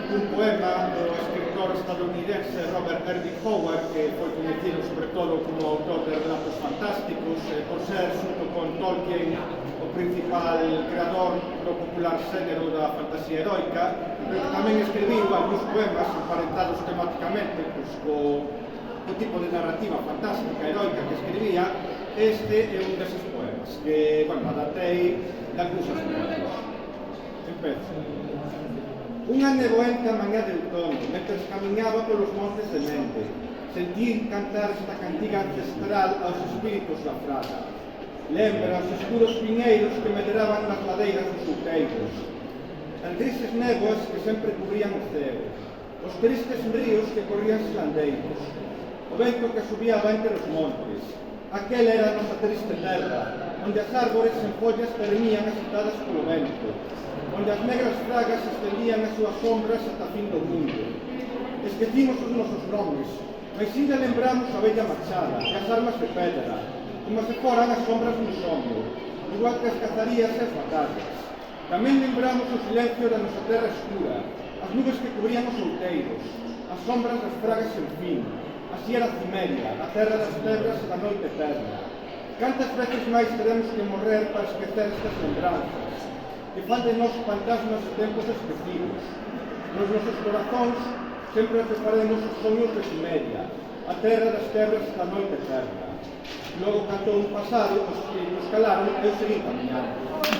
un poema do escritor estadounidense Robert Irving Howard, que foi coñecido sobre todo como autor de relatos fantásticos, por ser, xunto con Tolkien, o principal creador do popular xénero da fantasía heroica, pero que tamén escribiu algúns poemas emparentados temáticamente co tipo de narrativa fantástica heroica que escribía. Este é un deses poemas que, bueno, adaptei de algúns aspectos. Empezo. Unha neboenta mañá de outono, mentres camiñaba polos montes de Mende, sentí cantar esta cantiga ancestral aos espíritos da fraga. Lembra os escuros piñeiros que medraban nas ladeiras dos outeiros, as grises néboas que sempre cubrían o ceo, os tristes ríos que corrían silandeiros, o vento que subiaba entre os montes. Aquela era a nosa triste terra, onde as árbores en follas termían agitadas polo vento, onde as negras fragas estendían as súas sombras ata a fin do mundo. Esquecimos os nosos nomes, mas ainda lembramos a bella machada e as armas de pedra, como se foran as sombras no sono, igual que as cazarías e as batallas. Tamén lembramos o silencio da nosa terra escura, as nubes que cubrían os outeiros, as sombras das fragas sen fin. Así era Cimeria, a terra das tebras e da noite eterna. Cantas veces máis teremos que morrer para esquecer estas lembranzas, que fan de nós fantasmas de tempos esquecidos. Nos nosos corazóns sempre preparemos os sonhos de Cimeria, a terra das tebras e da noite eterna. Logo, cantou un pasado, os espíritos calaron e eu seguí caminhando.